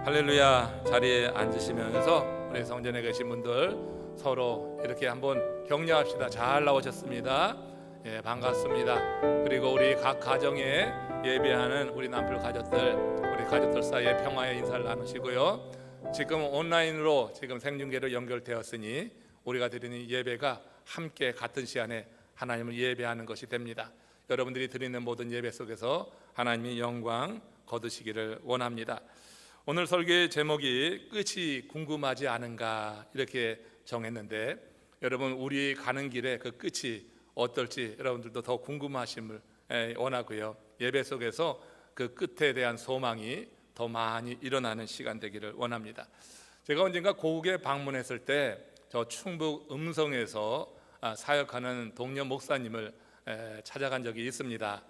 할렐루야. 자리에 앉으시면서 우리 성전에 계신 분들 서로 이렇게 한번 격려합시다. 잘 나오셨습니다. 예, 반갑습니다. 그리고 우리 각 가정에 예배하는 우리 남편 가족들, 우리 가족들 사이에 평화의 인사를 나누시고요. 지금 온라인으로 지금 생중계로 연결되었으니 우리가 드리는 예배가 함께 같은 시간에 하나님을 예배하는 것이 됩니다. 여러분들이 드리는 모든 예배 속에서 하나님의 영광 거두시기를 원합니다. 오늘 설교의 제목이 끝이 궁금하지 않은가 이렇게 정했는데, 여러분 우리 가는 길에 그 끝이 어떨지 여러분들도 더 궁금하심을 원하고요. 예배 속에서 그 끝에 대한 소망이 더 많이 일어나는 시간 되기를 원합니다. 제가 언젠가 고국에 방문했을 때 저 충북 음성에서 사역하는 동료 목사님을 찾아간 적이 있습니다.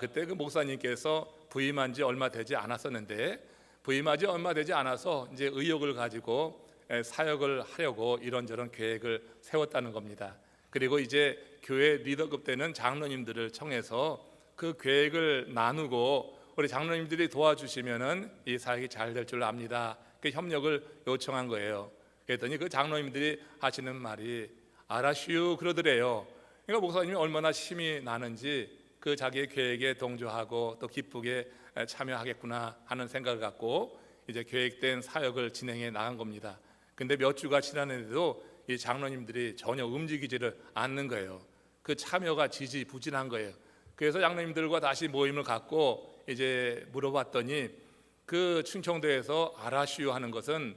그때 그 목사님께서 부임한 지 얼마 되지 않았었는데, 부임하지 얼마 되지 않아서 이제 의욕을 가지고 사역을 하려고 이런저런 계획을 세웠다는 겁니다. 그리고 이제 교회 리더급 되는 장로님들을 청해서 그 계획을 나누고 우리 장로님들이 도와주시면은 이 사역이 잘 될 줄 압니다. 그 협력을 요청한 거예요. 그랬더니 그 장로님들이 하시는 말이 알아슈 그러더래요. 그러니까 목사님이 얼마나 힘이 나는지 그 자기의 계획에 동조하고 또 기쁘게 참여하겠구나 하는 생각을 갖고 이제 계획된 사역을 진행해 나간 겁니다. 근데 몇 주가 지났는데도 이 장로님들이 전혀 움직이지를 않는 거예요. 그 참여가 지지부진한 거예요. 그래서 장로님들과 다시 모임을 갖고 이제 물어봤더니 그 충청도에서 알아슈 하는 것은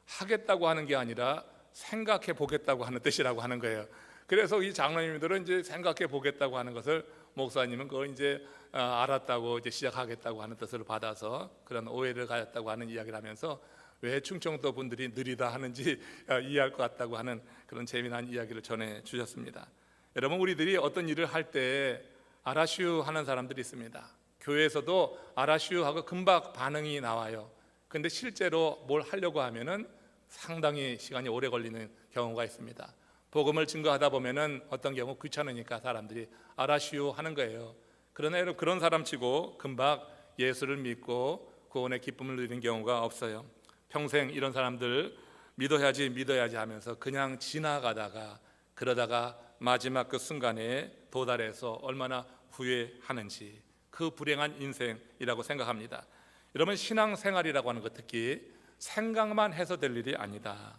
하겠다고 하는 게 아니라 생각해 보겠다고 하는 뜻이라고 하는 거예요. 그래서 이 장로님들은 이제 생각해 보겠다고 하는 것을 목사님은 그걸 이제 알았다고 이제 시작하겠다고 하는 뜻을 받아서 그런 오해를 가졌다고 하는 이야기를 하면서 왜 충청도 분들이 느리다 하는지 이해할 것 같다고 하는 그런 재미난 이야기를 전해 주셨습니다. 여러분, 우리들이 어떤 일을 할 때 알아슈 하는 사람들이 있습니다. 교회에서도 알아슈 하고 금방 반응이 나와요. 근데 실제로 뭘 하려고 하면은 상당히 시간이 오래 걸리는 경우가 있습니다. 복음을 증거하다 보면은 어떤 경우 귀찮으니까 사람들이 알아슈 하는 거예요. 그러나 여러분, 그런 사람치고 금방 예수를 믿고 구원의 기쁨을 누리는 경우가 없어요. 평생 이런 사람들 믿어야지 하면서 그냥 지나가다가 그러다가 마지막 그 순간에 도달해서 얼마나 후회하는지, 그 불행한 인생이라고 생각합니다. 여러분, 신앙생활이라고 하는 것 특히 생각만 해서 될 일이 아니다.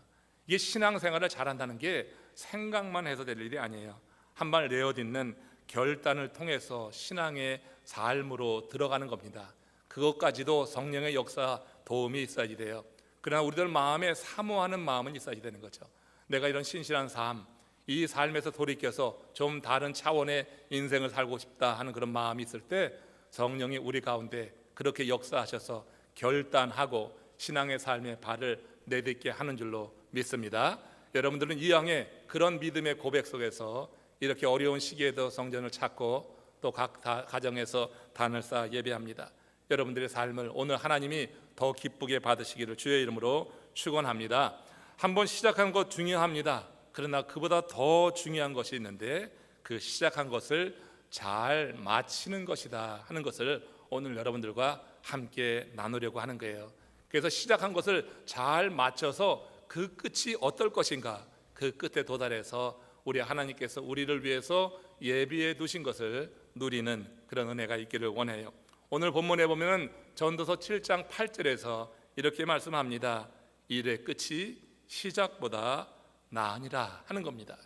이게 신앙생활을 잘한다는 게 생각만 해서 될 일이 아니에요. 한 발 내어딛는 결단을 통해서 신앙의 삶으로 들어가는 겁니다. 그것까지도 성령의 역사 도움이 있어야지 돼요. 그러나 우리들 마음에 사모하는 마음은 있어야지 되는 거죠. 내가 이런 신실한 삶, 이 삶에서 돌이켜서 좀 다른 차원의 인생을 살고 싶다 하는 그런 마음이 있을 때 성령이 우리 가운데 그렇게 역사하셔서 결단하고 신앙의 삶에 발을 내딛게 하는 줄로 믿습니다. 여러분들은 이왕에 그런 믿음의 고백 속에서 이렇게 어려운 시기에도 성전을 찾고 또 각 가정에서 단을 쌓아 예배합니다. 여러분들의 삶을 오늘 하나님이 더 기쁘게 받으시기를 주의 이름으로 축원합니다. 한번 시작한 것 중요합니다. 그러나 그보다 더 중요한 것이 있는데 그 시작한 것을 잘 마치는 것이다 하는 것을 오늘 여러분들과 함께 나누려고 하는 거예요. 그래서 시작한 것을 잘 마쳐서 그 끝이 어떨 것인가, 그 끝에 도달해서 우리 하나님께서 우리를 위해서 예비해 두신 것을 누리는 그런 은혜가 있기를 원해요. 오늘 본문에 보면 전도서 7장 8절에서 이렇게 말씀합니다. 일의 끝이 시작보다 나으니라 하는 겁니다.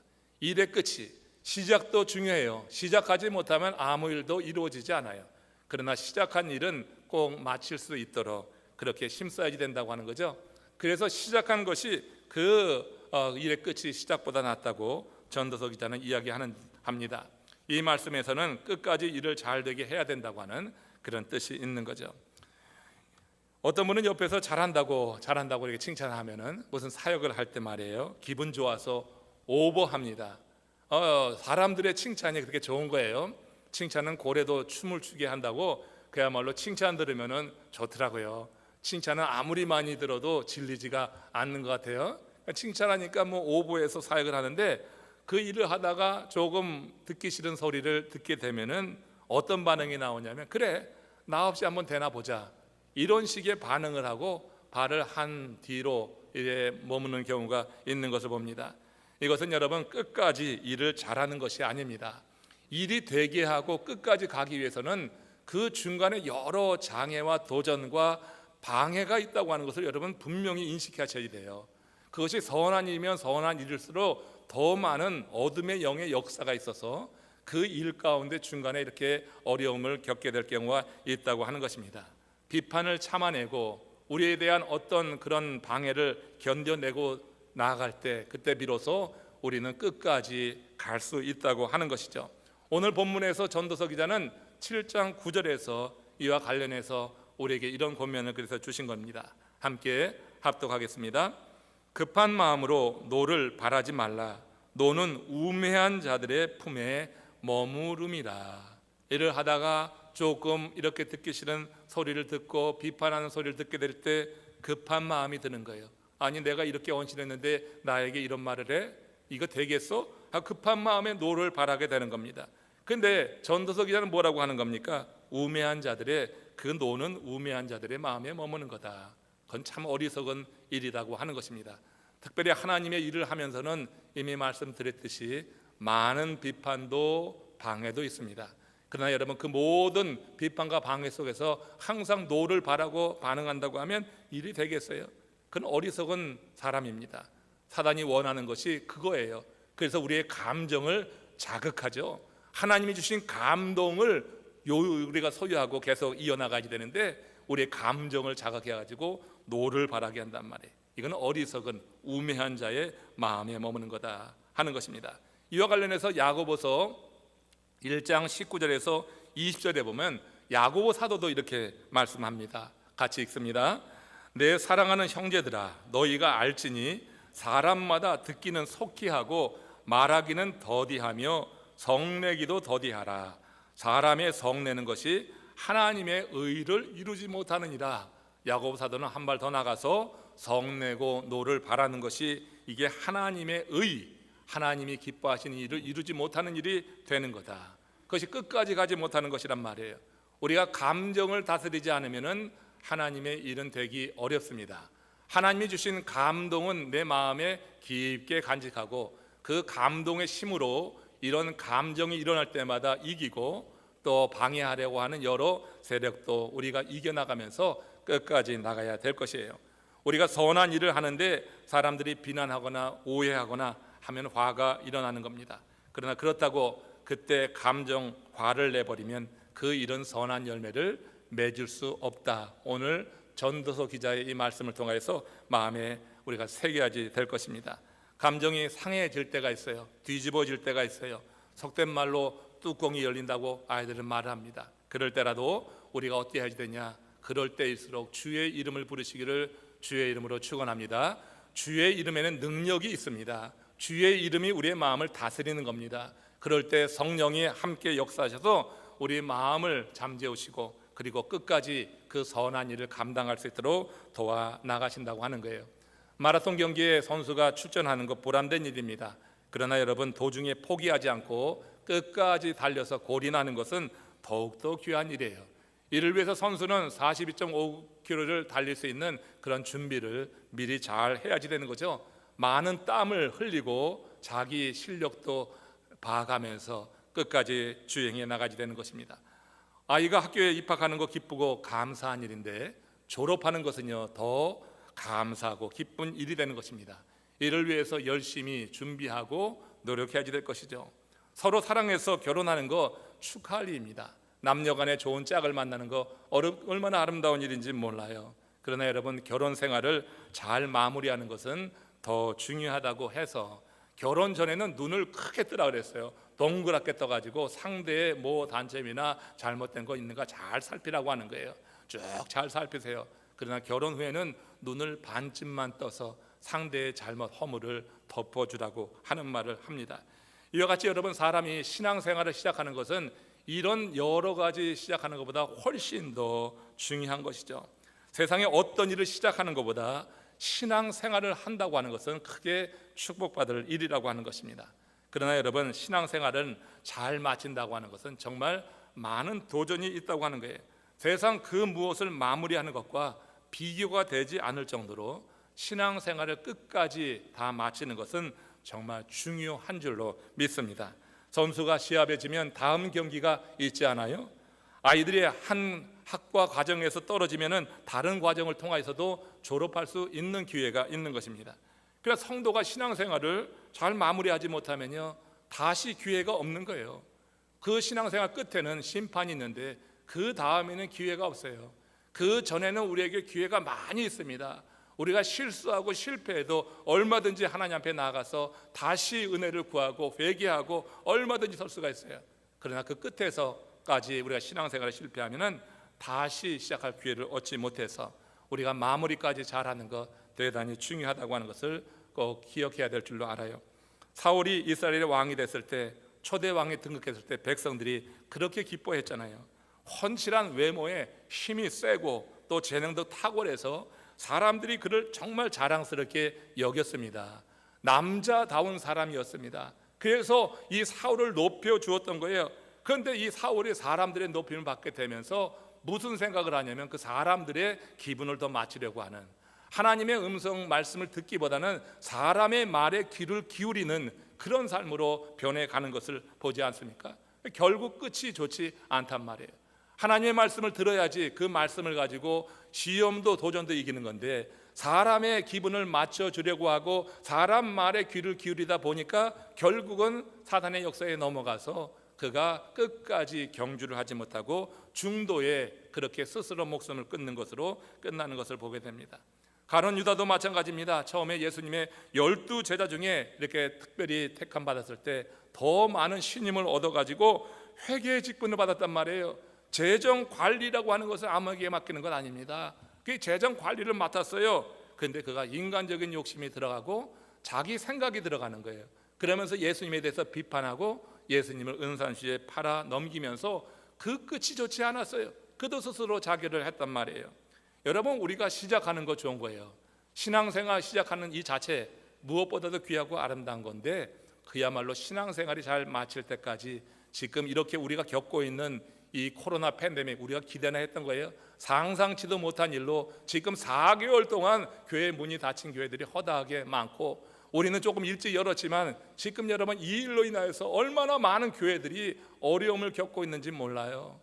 일의 끝이, 시작도 중요해요. 시작하지 못하면 아무 일도 이루어지지 않아요. 그러나 시작한 일은 꼭 마칠 수 있도록 그렇게 힘써야지 된다고 하는 거죠. 그래서 시작한 것이 그 일의 끝이 시작보다 낫다고 전도서 기자는 이야기합니다. 이 말씀에서는 끝까지 일을 잘 되게 해야 된다고 하는 그런 뜻이 있는 거죠. 어떤 분은 옆에서 잘한다고 이렇게 칭찬하면은 무슨 사역을 할 때 말이에요, 기분 좋아서 오버합니다. 사람들의 칭찬이 그렇게 좋은 거예요. 칭찬은 고래도 춤을 추게 한다고 그야말로 칭찬 들으면은 좋더라고요. 칭찬은 아무리 많이 들어도 질리지가 않는 것 같아요. 칭찬하니까 뭐 오버해서 사역을 하는데 그 일을 하다가 조금 듣기 싫은 소리를 듣게 되면은 어떤 반응이 나오냐면, 그래 나 없이 한번 되나 보자, 이런 식의 반응을 하고 발을 한 뒤로 이제 머무는 경우가 있는 것을 봅니다. 이것은 여러분 끝까지 일을 잘하는 것이 아닙니다. 일이 되게 하고 끝까지 가기 위해서는 그 중간에 여러 장애와 도전과 방해가 있다고 하는 것을 여러분 분명히 인식하셔야 돼요. 그것이 선한 일이면 선한 일일수록 더 많은 어둠의 영의 역사가 있어서 그 일 가운데 중간에 이렇게 어려움을 겪게 될 경우가 있다고 하는 것입니다. 비판을 참아내고 우리에 대한 어떤 그런 방해를 견뎌내고 나아갈 때, 그때 비로소 우리는 끝까지 갈 수 있다고 하는 것이죠. 오늘 본문에서 전도서 기자는 7장 9절에서 이와 관련해서 우리에게 이런 권면을 그래서 주신 겁니다. 함께 합독하겠습니다. 급한 마음으로 노를 바라지 말라. 노는 우매한 자들의 품에 머무름이라. 일을 하다가 조금 이렇게 듣기 싫은 소리를 듣고 비판하는 소리를 듣게 될 때 급한 마음이 드는 거예요. 아니 내가 이렇게 헌신했는데 나에게 이런 말을 해? 이거 되겠어? 급한 마음에 노를 바라게 되는 겁니다. 근데 전도서 기자는 뭐라고 하는 겁니까? 우매한 자들의, 그 노는 우매한 자들의 마음에 머무는 거다. 그건 참 어리석은 일이라고 하는 것입니다. 특별히 하나님의 일을 하면서는 이미 말씀드렸듯이 많은 비판도 방해도 있습니다. 그러나 여러분 그 모든 비판과 방해 속에서 항상 노를 바라고 반응한다고 하면 일이 되겠어요? 그건 어리석은 사람입니다. 사단이 원하는 것이 그거예요. 그래서 우리의 감정을 자극하죠. 하나님이 주신 감동을 우리가 소유하고 계속 이어나가야 되는데 우리의 감정을 자극해가지고 노를 바라게 한단 말이에요. 이건 어리석은 우매한 자의 마음에 머무는 거다 하는 것입니다. 이와 관련해서 야고보서 1장 19절에서 20절에 보면 야고보 사도도 이렇게 말씀합니다. 같이 읽습니다. 내 사랑하는 형제들아, 너희가 알지니 사람마다 듣기는 속히 하고 말하기는 더디하며 성내기도 더디하라. 사람의 성내는 것이 하나님의 의를 이루지 못하느니라. 야고보 사도는 한 발 더 나가서 성내고 노를 바라는 것이 이게 하나님의 의, 하나님이 기뻐하시는 일을 이루지 못하는 일이 되는 거다. 그것이 끝까지 가지 못하는 것이란 말이에요. 우리가 감정을 다스리지 않으면 하나님의 일은 되기 어렵습니다. 하나님이 주신 감동은 내 마음에 깊게 간직하고 그 감동의 힘으로 이런 감정이 일어날 때마다 이기고 또 방해하려고 하는 여러 세력도 우리가 이겨나가면서 끝까지 나가야 될 것이에요. 우리가 선한 일을 하는데 사람들이 비난하거나 오해하거나 하면 화가 일어나는 겁니다. 그러나 그렇다고 그때 감정 화를 내버리면 그 일은 선한 열매를 맺을 수 없다. 오늘 전도서 기자의 이 말씀을 통해서 마음에 우리가 새겨야지 될 것입니다. 감정이 상해질 때가 있어요. 뒤집어질 때가 있어요. 속된 말로 뚜껑이 열린다고 아이들은 말을 합니다. 그럴 때라도 우리가 어떻게 해야 되냐? 그럴 때일수록 주의 이름을 부르시기를 주의 이름으로 축원합니다. 주의 이름에는 능력이 있습니다. 주의 이름이 우리의 마음을 다스리는 겁니다. 그럴 때 성령이 함께 역사하셔서 우리 마음을 잠재우시고 그리고 끝까지 그 선한 일을 감당할 수 있도록 도와 나가신다고 하는 거예요. 마라톤 경기에 선수가 출전하는 것 보람된 일입니다. 그러나 여러분 도중에 포기하지 않고 끝까지 달려서 골인하는 것은 더욱더 귀한 일이에요. 이를 위해서 선수는 42.5km를 달릴 수 있는 그런 준비를 미리 잘 해야지 되는 거죠. 많은 땀을 흘리고 자기 실력도 봐가면서 끝까지 주행해 나가지 되는 것입니다. 아이가 학교에 입학하는 거 기쁘고 감사한 일인데 졸업하는 것은요 더 감사하고 기쁜 일이 되는 것입니다. 이를 위해서 열심히 준비하고 노력해야지 될 것이죠. 서로 사랑해서 결혼하는 거 축하할 일입니다. 남녀간의 좋은 짝을 만나는 거 얼마나 아름다운 일인지 몰라요. 그러나 여러분 결혼 생활을 잘 마무리하는 것은 더 중요하다고 해서 결혼 전에는 눈을 크게 뜨라 그랬어요. 동그랗게 떠가지고 상대의 뭐 단점이나 잘못된 거 있는가 잘 살피라고 하는 거예요. 쭉 잘 살피세요. 그러나 결혼 후에는 눈을 반쯤만 떠서 상대의 잘못 허물을 덮어주라고 하는 말을 합니다. 이와 같이 여러분 사람이 신앙생활을 시작하는 것은 이런 여러 가지 시작하는 것보다 훨씬 더 중요한 것이죠. 세상에 어떤 일을 시작하는 것보다 신앙생활을 한다고 하는 것은 크게 축복받을 일이라고 하는 것입니다. 그러나 여러분 신앙생활은 잘 마친다고 하는 것은 정말 많은 도전이 있다고 하는 거예요. 세상 그 무엇을 마무리하는 것과 비교가 되지 않을 정도로 신앙생활을 끝까지 다 마치는 것은 정말 중요한 줄로 믿습니다. 선수가 시합에 지면 다음 경기가 있지 않아요? 아이들이 한 학과 과정에서 떨어지면은 다른 과정을 통해서도 졸업할 수 있는 기회가 있는 것입니다. 그래서 성도가 신앙생활을 잘 마무리하지 못하면요, 다시 기회가 없는 거예요. 그 신앙생활 끝에는 심판이 있는데 그 다음에는 기회가 없어요. 그 전에는 우리에게 기회가 많이 있습니다. 우리가 실수하고 실패해도 얼마든지 하나님 앞에 나아가서 다시 은혜를 구하고 회개하고 얼마든지 설 수가 있어요. 그러나 그 끝에서까지 우리가 신앙생활에 실패하면은 다시 시작할 기회를 얻지 못해서 우리가 마무리까지 잘하는 것 대단히 중요하다고 하는 것을 꼭 기억해야 될 줄로 알아요. 사울이 이스라엘의 왕이 됐을 때, 초대 왕에 등극했을 때 백성들이 그렇게 기뻐했잖아요. 헌칠한 외모에 힘이 세고 또 재능도 탁월해서 사람들이 그를 정말 자랑스럽게 여겼습니다. 남자다운 사람이었습니다. 그래서 이 사울을 높여 주었던 거예요. 그런데 이 사울이 사람들의 높임을 받게 되면서 무슨 생각을 하냐면 그 사람들의 기분을 더 맞추려고 하는, 하나님의 음성 말씀을 듣기보다는 사람의 말에 귀를 기울이는 그런 삶으로 변해가는 것을 보지 않습니까? 결국 끝이 좋지 않단 말이에요. 하나님의 말씀을 들어야지 그 말씀을 가지고 시험도 도전도 이기는 건데, 사람의 기분을 맞춰주려고 하고 사람 말에 귀를 기울이다 보니까 결국은 사단의 역사에 넘어가서 그가 끝까지 경주를 하지 못하고 중도에 그렇게 스스로 목숨을 끊는 것으로 끝나는 것을 보게 됩니다. 가룟 유다도 마찬가지입니다. 처음에 예수님의 12 제자 중에 이렇게 특별히 택함 받았을 때 더 많은 신임을 얻어가지고 회개의 직분을 받았단 말이에요. 재정 관리라고 하는 것을 아무에게 맡기는 건 아닙니다. 그 재정 관리를 맡았어요. 그런데 그가 인간적인 욕심이 들어가고 자기 생각이 들어가는 거예요. 그러면서 예수님에 대해서 비판하고 예수님을 은산수에 팔아 넘기면서 그 끝이 좋지 않았어요. 그도 스스로 자결을 했단 말이에요. 여러분, 우리가 시작하는 거 좋은 거예요. 신앙생활 시작하는 이 자체 무엇보다도 귀하고 아름다운 건데, 그야말로 신앙생활이 잘 마칠 때까지 지금 이렇게 우리가 겪고 있는 이 코로나 팬데믹, 우리가 기대나 했던 거예요. 상상치도 못한 일로 지금 4개월 동안 교회 문이 닫힌 교회들이 허다하게 많고, 우리는 조금 일찍 열었지만 지금 여러분 이 일로 인하여서 얼마나 많은 교회들이 어려움을 겪고 있는지 몰라요.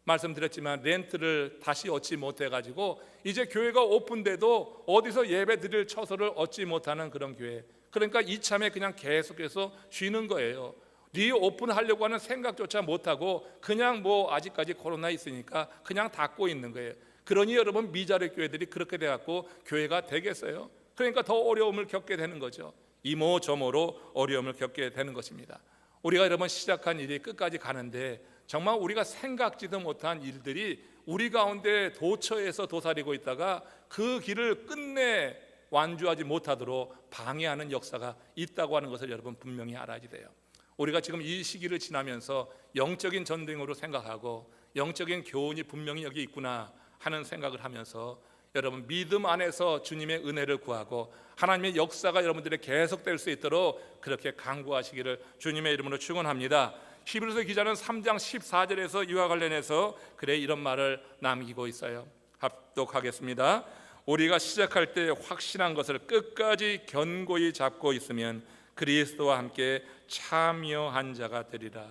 말씀드렸지만 렌트를 다시 얻지 못해가지고 이제 교회가 오픈돼도 어디서 예배 드릴 처소를 얻지 못하는 그런 교회, 그러니까 이참에 그냥 계속해서 쉬는 거예요. 리오픈하려고 하는 생각조차 못하고 그냥 뭐 아직까지 코로나 있으니까 그냥 닫고 있는 거예요. 그러니 여러분, 미자립 교회들이 그렇게 돼갖고 교회가 되겠어요? 그러니까 더 어려움을 겪게 되는 거죠. 이모저모로 어려움을 겪게 되는 것입니다. 우리가 여러분 시작한 일이 끝까지 가는데 정말 우리가 생각지도 못한 일들이 우리 가운데 도처에서 도사리고 있다가 그 길을 끝내 완주하지 못하도록 방해하는 역사가 있다고 하는 것을 여러분 분명히 알아야 돼요. 우리가 지금 이 시기를 지나면서 영적인 전쟁으로 생각하고 영적인 교훈이 분명히 여기 있구나 하는 생각을 하면서 여러분 믿음 안에서 주님의 은혜를 구하고 하나님의 역사가 여러분들의 계속될 수 있도록 그렇게 간구하시기를 주님의 이름으로 축원합니다. 히브리서 기자는 3장 14절에서 이와 관련해서 그래 이런 말을 남기고 있어요. 합독하겠습니다. 우리가 시작할 때 확신한 것을 끝까지 견고히 잡고 있으면 그리스도와 함께 참여한 자가 되리라.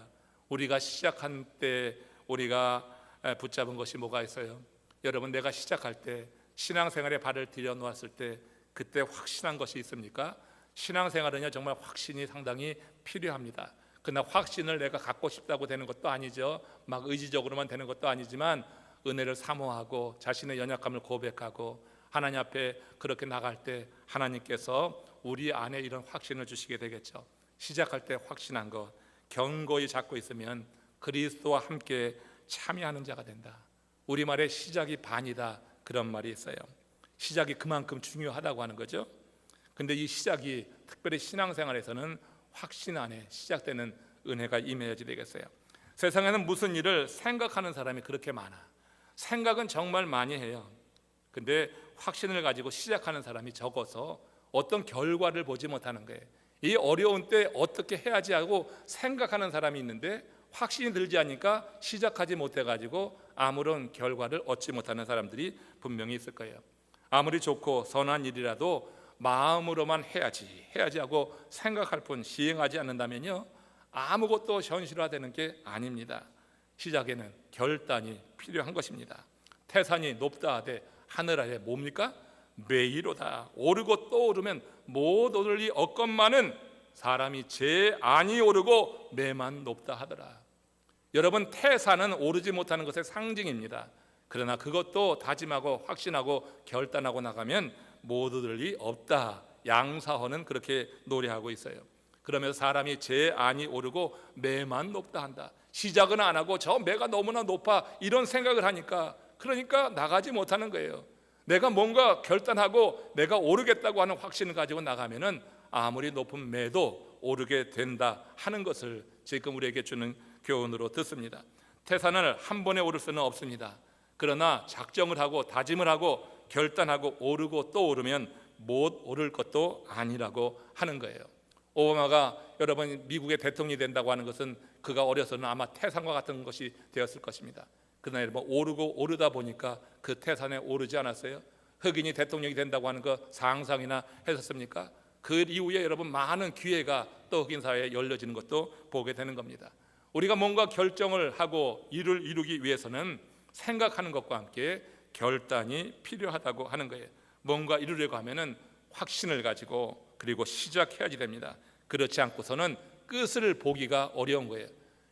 우리가 시작한 때 우리가 붙잡은 것이 뭐가 있어요? 여러분, 내가 시작할 때 신앙생활에 발을 들여놓았을 때 그때 확신한 것이 있습니까? 신앙생활은요 정말 확신이 상당히 필요합니다. 그러나 확신을 내가 갖고 싶다고 되는 것도 아니죠. 막 의지적으로만 되는 것도 아니지만 은혜를 사모하고 자신의 연약함을 고백하고 하나님 앞에 그렇게 나갈 때 하나님께서 우리 안에 이런 확신을 주시게 되겠죠. 시작할 때 확신한 것 견고히 잡고 있으면 그리스도와 함께 참여하는 자가 된다. 우리말에 시작이 반이다, 그런 말이 있어요. 시작이 그만큼 중요하다고 하는 거죠. 근데 이 시작이 특별히 신앙생활에서는 확신 안에 시작되는 은혜가 임해야지 되겠어요. 세상에는 무슨 일을 생각하는 사람이 그렇게 많아. 생각은 정말 많이 해요. 근데 확신을 가지고 시작하는 사람이 적어서 어떤 결과를 보지 못하는 거예요. 이 어려운 때 어떻게 해야지 하고 생각하는 사람이 있는데 확신이 들지 않으니까 시작하지 못해가지고 아무런 결과를 얻지 못하는 사람들이 분명히 있을 거예요. 아무리 좋고 선한 일이라도 마음으로만 해야지 하고 생각할 뿐 시행하지 않는다면요, 아무것도 현실화되는 게 아닙니다. 시작에는 결단이 필요한 것입니다. 태산이 높다 하되 하늘 아래 뭡니까? 매이로다. 오르고 또 오르면 못 오르리 없건만은 사람이 제 안이 오르고 매만 높다 하더라. 여러분, 태산은 오르지 못하는 것의 상징입니다. 그러나 그것도 다짐하고 확신하고 결단하고 나가면 못 오를 리 없다. 양사헌은 그렇게 노래하고 있어요. 그러면서 사람이 제 안이 오르고 매만 높다 한다. 시작은 안 하고 저 매가 너무나 높아 이런 생각을 하니까, 그러니까 나가지 못하는 거예요. 내가 뭔가 결단하고 내가 오르겠다고 하는 확신을 가지고 나가면은 아무리 높은 매도 오르게 된다 하는 것을 지금 우리에게 주는 교훈으로 듣습니다. 태산을 한 번에 오를 수는 없습니다. 그러나 작정을 하고 다짐을 하고 결단하고 오르고 또 오르면 못 오를 것도 아니라고 하는 거예요. 오바마가 여러분 미국의 대통령이 된다고 하는 것은 그가 어려서는 아마 태산과 같은 것이 되었을 것입니다. 그러나 여러분, 오르고 오르다 보니까 그 태산에 오르지 않았어요? 흑인이 대통령이 된다고 하는 거 상상이나 했었습니까? 그 이후에 여러분 많은 기회가 또 흑인 사회에 열려지는 것도 보게 되는 겁니다. 우리가 뭔가 결정을 하고 일을 이루기 위해서는 생각하는 것과 함께 결단이 필요하다고 하는 거예요. 뭔가 이루려고 하면은 확신을 가지고 그리고 시작해야지 됩니다. 그렇지 않고서는 끝을 보기가 어려운 거예요.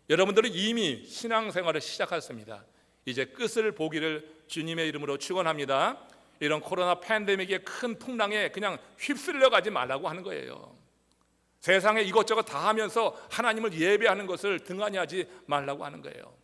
여러분들은 이미 신앙생활을 시작했습니다. 이제 끝을 보기를 주님의 이름으로 축원합니다. 이런 코로나 팬데믹의 큰 풍랑에 그냥 휩쓸려 가지 말라고 하는 거예요. 세상에 이것저것 다 하면서 하나님을 예배하는 것을 등한히 하지 말라고 하는 거예요.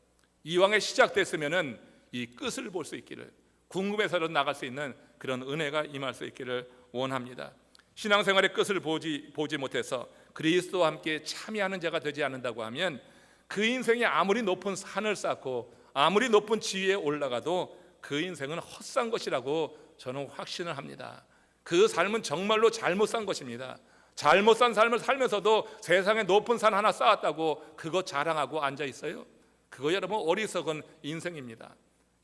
이왕에 시작됐으면은 이 끝을 볼 수 있기를, 궁금해서라도 나갈 수 있는 그런 은혜가 임할 수 있기를 원합니다. 신앙생활의 끝을 보지 못해서 그리스도와 함께 참여하는 자가 되지 않는다고 하면 그 인생이 아무리 높은 산을 쌓고 아무리 높은 지위에 올라가도 그 인생은 헛산 것이라고 저는 확신을 합니다. 그 삶은 정말로 잘못 산 것입니다. 잘못 산 삶을 살면서도 세상에 높은 산 하나 쌓았다고 그거 자랑하고 앉아 있어요? 그거 여러분 어리석은 인생입니다.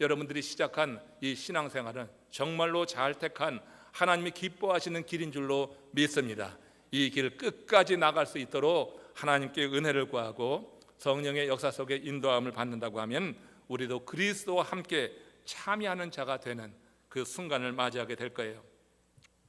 여러분들이 시작한 이 신앙생활은 정말로 잘 택한 하나님이 기뻐하시는 길인 줄로 믿습니다. 이 길 끝까지 나갈 수 있도록 하나님께 은혜를 구하고 성령의 역사 속에 인도함을 받는다고 하면 우리도 그리스도와 함께 참여하는 자가 되는 그 순간을 맞이하게 될 거예요.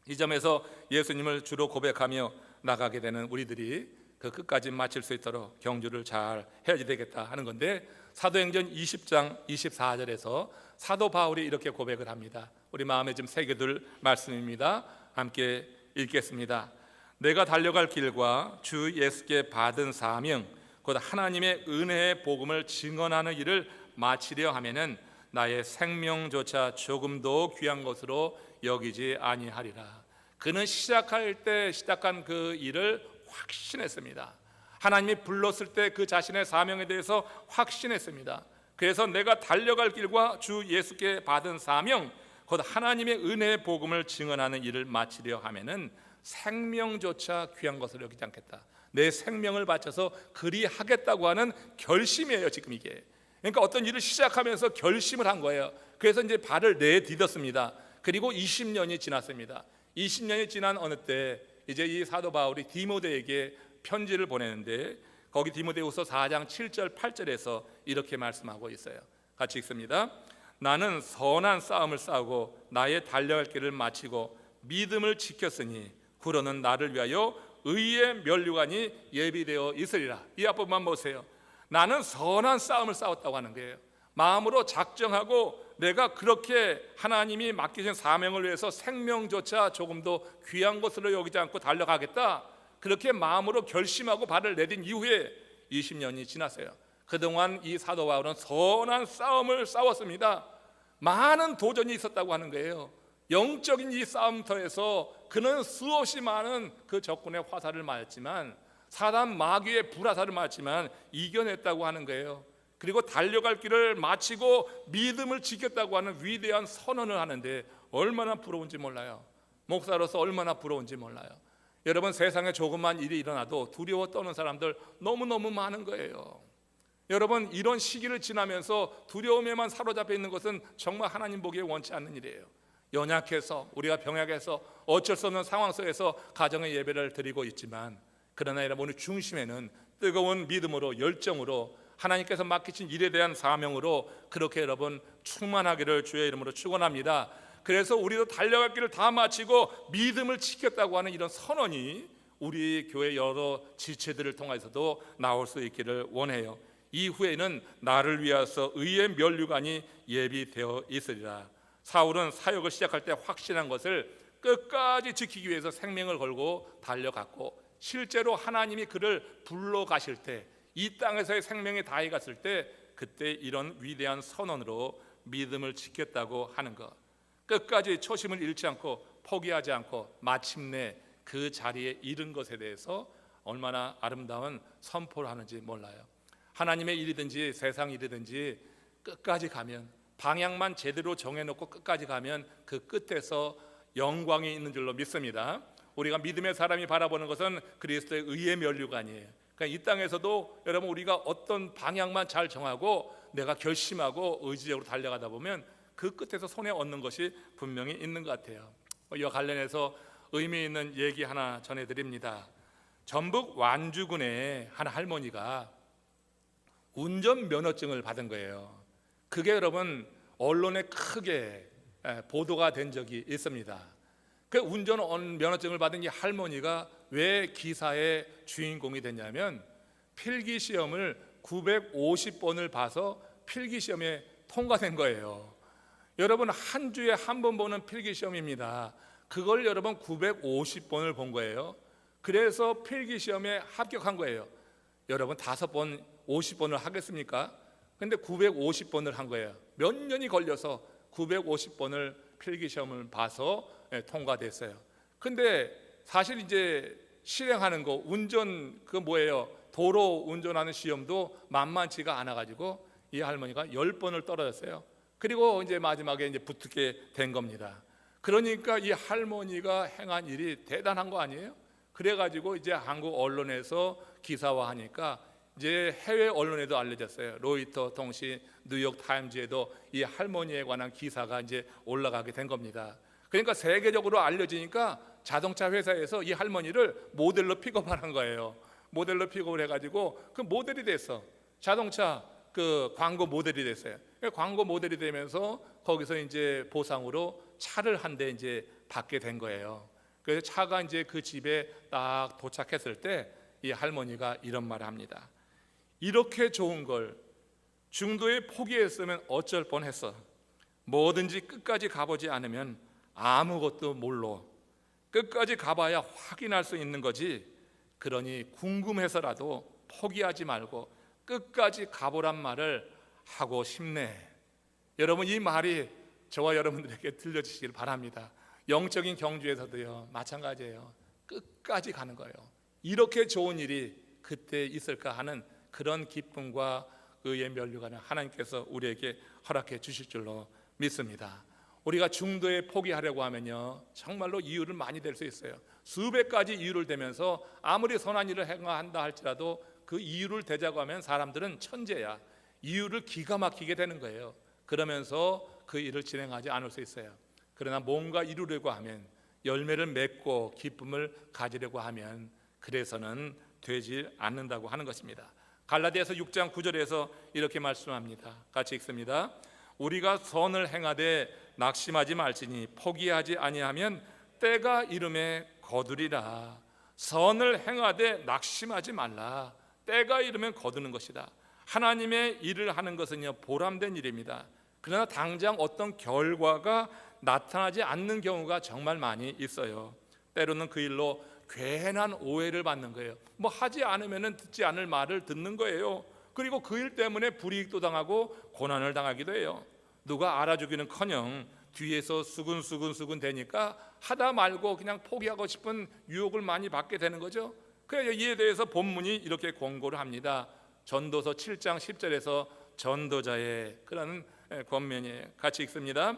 이 점에서 예수님을 주로 고백하며 나가게 되는 우리들이 그 끝까지 마칠 수 있도록 경주를 잘 해야지 되겠다 하는 건데, 사도행전 20장 24절에서 사도 바울이 이렇게 고백을 합니다. 우리 마음에 좀 새겨둘 말씀입니다. 함께 읽겠습니다. 내가 달려갈 길과 주 예수께 받은 사명 곧 하나님의 은혜의 복음을 증언하는 일을 마치려 하면은 나의 생명조차 조금도 귀한 것으로 여기지 아니하리라. 그는 시작할 때 시작한 그 일을 확신했습니다. 하나님이 불렀을 때 그 자신의 사명에 대해서 확신했습니다. 그래서 내가 달려갈 길과 주 예수께 받은 사명 곧 하나님의 은혜의 복음을 증언하는 일을 마치려 하면은 생명조차 귀한 것을 여기지 않겠다. 내 생명을 바쳐서 그리하겠다고 하는 결심이에요, 지금 이게. 그러니까 어떤 일을 시작하면서 결심을 한 거예요. 그래서 이제 발을 내디뎠습니다. 그리고 20년이 지났습니다. 20년이 지난 어느 때 이제 이 사도 바울이 디모데에게 편지를 보내는데, 거기 디모데후서 4장 7절 8절에서 이렇게 말씀하고 있어요. 같이 읽습니다. 나는 선한 싸움을 싸우고 나의 달려갈 길을 마치고 믿음을 지켰으니 후로는 나를 위하여 의의 면류관이 예비되어 있으리라. 이 앞부분만 보세요. 나는 선한 싸움을 싸웠다고 하는 거예요. 마음으로 작정하고 내가 그렇게 하나님이 맡기신 사명을 위해서 생명조차 조금도 귀한 것으로 여기지 않고 달려가겠다, 그렇게 마음으로 결심하고 발을 내딘 이후에 20년이 지났어요. 그동안 이 사도 바울은 선한 싸움을 싸웠습니다. 많은 도전이 있었다고 하는 거예요. 영적인 이 싸움터에서 그는 수없이 많은 그 적군의 화살을 맞았지만, 사단 마귀의 불화살을 맞았지만 이겨냈다고 하는 거예요. 그리고 달려갈 길을 마치고 믿음을 지켰다고 하는 위대한 선언을 하는데 얼마나 부러운지 몰라요. 목사로서 얼마나 부러운지 몰라요. 여러분, 세상에 조그만 일이 일어나도 두려워 떠는 사람들 너무너무 많은 거예요. 여러분, 이런 시기를 지나면서 두려움에만 사로잡혀 있는 것은 정말 하나님 보기에 원치 않는 일이에요. 연약해서, 우리가 병약해서 어쩔 수 없는 상황 속에서 가정의 예배를 드리고 있지만, 그러나 여러분, 우리 중심에는 뜨거운 믿음으로, 열정으로, 하나님께서 맡기신 일에 대한 사명으로 그렇게 여러분 충만하기를 주의 이름으로 축원합니다. 그래서 우리도 달려갈 길을 다 마치고 믿음을 지켰다고 하는 이런 선언이 우리 교회 여러 지체들을 통해서도 나올 수 있기를 원해요. 이후에는 나를 위하여 의의 면류관이 예비되어 있으리라. 사울은 사역을 시작할 때 확신한 것을 끝까지 지키기 위해서 생명을 걸고 달려갔고, 실제로 하나님이 그를 불러가실 때, 이 땅에서의 생명이 다해 갔을 때, 그때 이런 위대한 선언으로 믿음을 지켰다고 하는 것, 끝까지 초심을 잃지 않고 포기하지 않고 마침내 그 자리에 이른 것에 대해서 얼마나 아름다운 선포를 하는지 몰라요. 하나님의 일이든지 세상 일이든지 끝까지 가면, 방향만 제대로 정해놓고 끝까지 가면 그 끝에서 영광이 있는 줄로 믿습니다. 우리가 믿음의 사람이 바라보는 것은 그리스도의 의의 면류관이에요. 그러니까 이 땅에서도 여러분, 우리가 어떤 방향만 잘 정하고 내가 결심하고 의지적으로 달려가다 보면 그 끝에서 손에 얻는 것이 분명히 있는 것 같아요. 이와 관련해서 의미 있는 얘기 하나 전해드립니다. 전북 완주군의 한 할머니가 운전면허증을 받은 거예요. 그게 여러분 언론에 크게 보도가 된 적이 있습니다. 그 운전면허증을 받은 이 할머니가 왜 기사의 주인공이 됐냐면, 필기시험을 950번을 봐서 필기시험에 통과된 거예요. 여러분, 한 주에 한 번 보는 필기시험입니다. 그걸 여러분 950번을 본 거예요. 그래서 필기시험에 합격한 거예요. 여러분 5번 50번을 하겠습니까? 근데 950번을 한 거예요. 몇 년이 걸려서 950번을 필기시험을 봐서 통과됐어요. 근데 사실 이제 실행하는 거, 운전 그 뭐예요? 도로 운전하는 시험도 만만치가 않아 가지고 이 할머니가 10번을 떨어졌어요. 그리고 이제 마지막에 이제 붙게 된 겁니다. 그러니까 이 할머니가 행한 일이 대단한 거 아니에요? 그래가지고 이제 한국 언론에서 기사화하니까 이제 해외 언론에도 알려졌어요. 로이터 통신, 뉴욕 타임즈에도 이 할머니에 관한 기사가 이제 올라가게 된 겁니다. 그러니까 세계적으로 알려지니까 자동차 회사에서 이 할머니를 모델로 픽업하는 거예요. 모델로 픽업을 해가지고 그 모델이 됐어. 자동차 그 광고 모델이 됐어요. 광고 모델이 되면서 거기서 이제 보상으로 차를 한 대 이제 받게 된 거예요. 그래서 차가 이제 그 집에 딱 도착했을 때 이 할머니가 이런 말을 합니다. 이렇게 좋은 걸 중도에 포기했으면 어쩔 뻔했어. 뭐든지 끝까지 가보지 않으면 아무것도 몰라. 끝까지 가봐야 확인할 수 있는 거지. 그러니 궁금해서라도 포기하지 말고 끝까지 가보란 말을 하고 싶네. 여러분, 이 말이 저와 여러분들에게 들려주시길 바랍니다. 영적인 경주에서도요 마찬가지예요. 끝까지 가는 거예요. 이렇게 좋은 일이 그때 있을까 하는 그런 기쁨과 의의 면류관을 하나님께서 우리에게 허락해 주실 줄로 믿습니다. 우리가 중도에 포기하려고 하면요 정말로 이유를 많이 댈 수 있어요. 수백 가지 이유를 대면서 아무리 선한 일을 행한다 할지라도 그 이유를 대자고 하면 사람들은 천재야. 이유를 기가 막히게 되는 거예요. 그러면서 그 일을 진행하지 않을 수 있어요. 그러나 뭔가 이루려고 하면, 열매를 맺고 기쁨을 가지려고 하면 그래서는 되지 않는다고 하는 것입니다. 갈라디아서 6장 9절에서 이렇게 말씀합니다. 같이 읽습니다. 우리가 선을 행하되 낙심하지 말지니 포기하지 아니하면 때가 이름에 거두리라. 선을 행하되 낙심하지 말라. 때가 이르면 거두는 것이다. 하나님의 일을 하는 것은요 보람된 일입니다. 그러나 당장 어떤 결과가 나타나지 않는 경우가 정말 많이 있어요. 때로는 그 일로 괜한 오해를 받는 거예요. 뭐 하지 않으면 듣지 않을 말을 듣는 거예요. 그리고 그 일 때문에 불이익도 당하고 고난을 당하기도 해요. 누가 알아주기는커녕 뒤에서 수근수근 되니까 하다 말고 그냥 포기하고 싶은 유혹을 많이 받게 되는 거죠. 그래서 이에 대해서 본문이 이렇게 권고를 합니다. 전도서 7장 10절에서 전도자의 그런 권면이에요. 같이 읽습니다.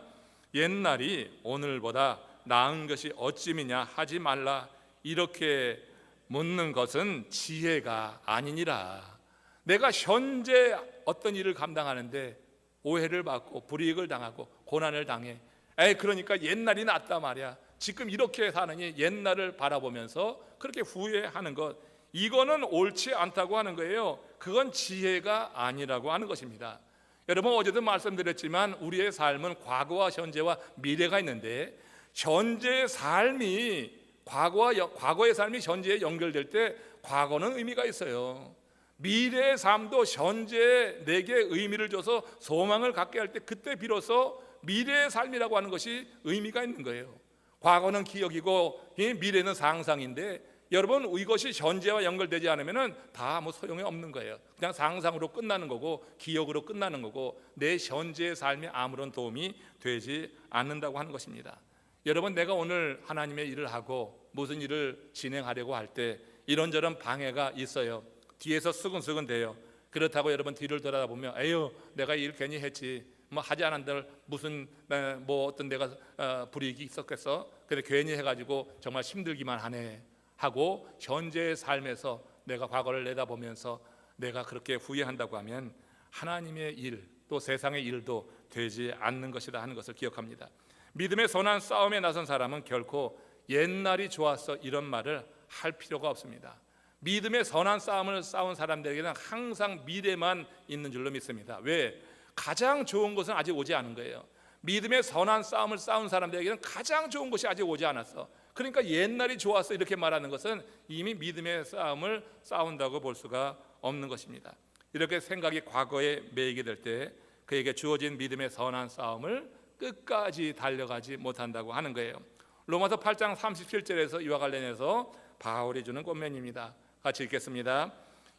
옛날이 오늘보다 나은 것이 어찌미냐 하지 말라. 이렇게 묻는 것은 지혜가 아니니라. 내가 현재 어떤 일을 감당하는데 오해를 받고 불이익을 당하고 고난을 당해. 그러니까 옛날이 낫다 말이야. 지금 이렇게 사느니 옛날을 바라보면서 그렇게 후회하는 것, 이거는 옳지 않다고 하는 거예요. 그건 지혜가 아니라고 하는 것입니다. 여러분, 어제도 말씀드렸지만 우리의 삶은 과거와 현재와 미래가 있는데, 현재의 삶이 과거의 삶이 현재에 연결될 때 과거는 의미가 있어요. 미래의 삶도 현재에 내게 의미를 줘서 소망을 갖게 할 때, 그때 비로소 미래의 삶이라고 하는 것이 의미가 있는 거예요. 과거는 기억이고 미래는 상상인데, 여러분, 이것이 현재와 연결되지 않으면 다 아무 소용이 없는 거예요. 그냥 상상으로 끝나는 거고 기억으로 끝나는 거고 내 현재의 삶에 아무런 도움이 되지 않는다고 하는 것입니다. 여러분, 내가 오늘 하나님의 일을 하고 무슨 일을 진행하려고 할 때 이런저런 방해가 있어요. 뒤에서 수근수근 돼요. 그렇다고 여러분 뒤를 돌아보면 에휴, 내가 일 괜히 했지, 뭐 하지 않은들 무슨 뭐 어떤 내가 불이익이 있었겠어, 근데 괜히 해가지고 정말 힘들기만 하네 하고 현재의 삶에서 내가 과거를 내다보면서 내가 그렇게 후회한다고 하면 하나님의 일, 또 세상의 일도 되지 않는 것이다 하는 것을 기억합니다. 믿음의 선한 싸움에 나선 사람은 결코 옛날이 좋았어 이런 말을 할 필요가 없습니다. 믿음의 선한 싸움을 싸운 사람들에게는 항상 미래만 있는 줄로 믿습니다. 왜? 가장 좋은 것은 아직 오지 않은 거예요. 믿음의 선한 싸움을 싸운 사람들에게는 가장 좋은 것이 아직 오지 않았어. 그러니까 옛날이 좋았어 이렇게 말하는 것은 이미 믿음의 싸움을 싸운다고 볼 수가 없는 것입니다. 이렇게 생각이 과거에 매이게 될 때 그에게 주어진 믿음의 선한 싸움을 끝까지 달려가지 못한다고 하는 거예요. 로마서 8장 37절에서 이와 관련해서 바울이 주는 권면입니다. 같이 읽겠습니다.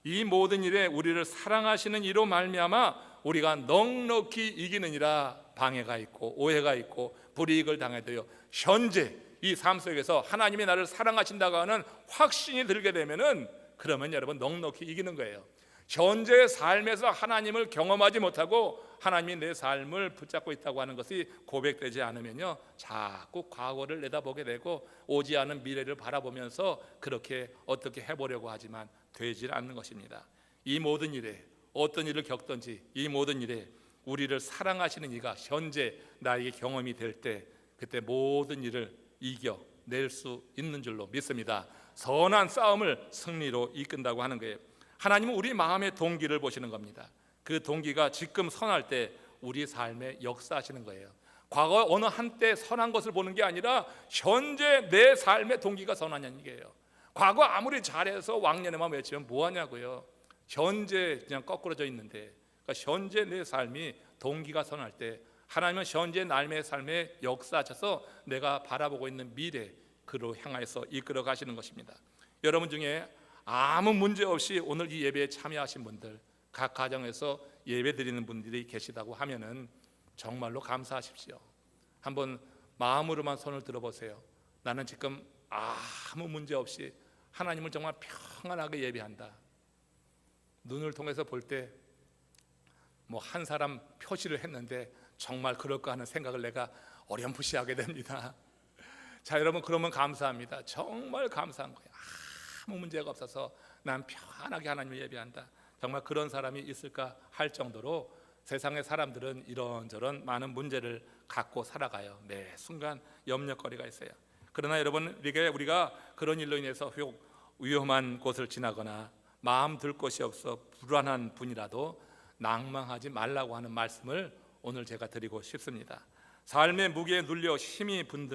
이 모든 일에 우리를 사랑하시는 이로 말미암아 우리가 넉넉히 이기느니라. 방해가 있고 오해가 있고 불이익을 당해도요, 현재 이 삶 속에서 하나님이 나를 사랑하신다고 하는 확신이 들게 되면은 그러면 여러분 넉넉히 이기는 거예요. 현재의 삶에서 하나님을 경험하지 못하고 하나님이 내 삶을 붙잡고 있다고 하는 것이 고백되지 않으면요, 자꾸 과거를 내다보게 되고 오지 않은 미래를 바라보면서 그렇게 어떻게 해보려고 하지만 되질 않는 것입니다. 이 모든 일에 어떤 일을 겪든지 이 모든 일에 우리를 사랑하시는 이가 현재 나에게 경험이 될 때 그때 모든 일을 이겨낼 수 있는 줄로 믿습니다. 선한 싸움을 승리로 이끈다고 하는 거예요. 하나님은 우리 마음의 동기를 보시는 겁니다. 그 동기가 지금 선할 때 우리 삶에 역사하시는 거예요. 과거 어느 한때 선한 것을 보는 게 아니라 현재 내 삶의 동기가 선하냐는 얘기예요. 과거 아무리 잘해서 왕년에만 외치면 뭐하냐고요. 현재 그냥 거꾸러져 있는데, 그러니까 현재 내 삶이 동기가 선할 때 하나님은 현재 남의 삶에 역사하셔서 내가 바라보고 있는 미래 그로 향해서 이끌어 가시는 것입니다. 여러분 중에 아무 문제 없이 오늘 이 예배에 참여하신 분들, 각 가정에서 예배 드리는 분들이 계시다고 하면은 정말로 감사하십시오. 한번 마음으로만 손을 들어보세요. 나는 지금 아무 문제 없이 하나님을 정말 평안하게 예배한다. 눈을 통해서 볼 때 뭐 한 사람 표시를 했는데 정말 그럴까 하는 생각을 내가 어렴풋이 하게 됩니다. 자, 여러분, 그러면 감사합니다. 정말 감사한 거예요. 아무 문제가 없어서 난 편하게 하나님을 예배한다. 정말 그런 사람이 있을까 할 정도로 세상의 사람들은 이런저런 많은 문제를 갖고 살아가요. 매 순간 염려거리가 있어요. 그러나 여러분, 우리가 그런 일로 인해서 위험한 곳을 지나거나 마음 들 곳이 없어 불안한 분이라도 낭망하지 말라고 하는 말씀을 오늘 제가 드리고 싶습니다. 삶의 무게에 눌려 힘이 든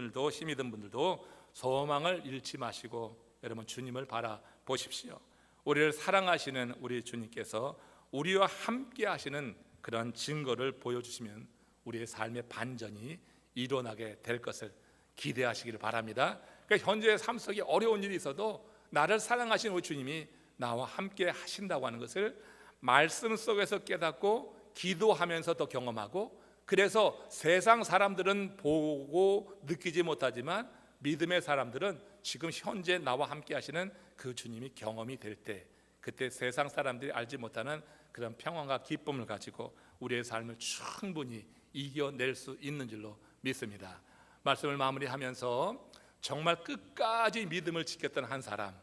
분들도 소망을 잃지 마시고 여러분 주님을 바라보십시오. 우리를 사랑하시는 우리 주님께서 우리와 함께 하시는 그런 증거를 보여주시면 우리의 삶의 반전이 일어나게 될 것을 기대하시기를 바랍니다. 그러니까 현재의 삶 속에 어려운 일이 있어도 나를 사랑하시는 우리 주님이 나와 함께 하신다고 하는 것을 말씀 속에서 깨닫고 기도하면서 더 경험하고, 그래서 세상 사람들은 보고 느끼지 못하지만 믿음의 사람들은 지금 현재 나와 함께 하시는 그 주님이 경험이 될 때 그때 세상 사람들이 알지 못하는 그런 평안과 기쁨을 가지고 우리의 삶을 충분히 이겨낼 수 있는 줄로 믿습니다. 말씀을 마무리하면서 정말 끝까지 믿음을 지켰던 한 사람,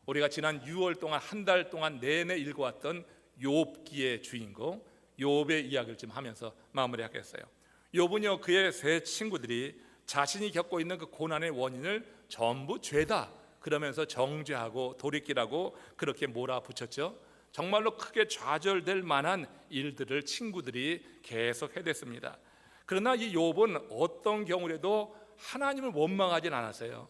우리가 지난 6월 동안 한 달 동안 내내 읽어왔던 욥기의 주인공 욥의 이야기를 좀 하면서 마무리하겠어요. 욥은요, 그의 세 친구들이 자신이 겪고 있는 그 고난의 원인을 전부 죄다 그러면서 정죄하고 돌이키라고 그렇게 몰아붙였죠. 정말로 크게 좌절될 만한 일들을 친구들이 계속 해댔습니다. 그러나 이 욥은 어떤 경우라도 하나님을 원망하진 않았어요.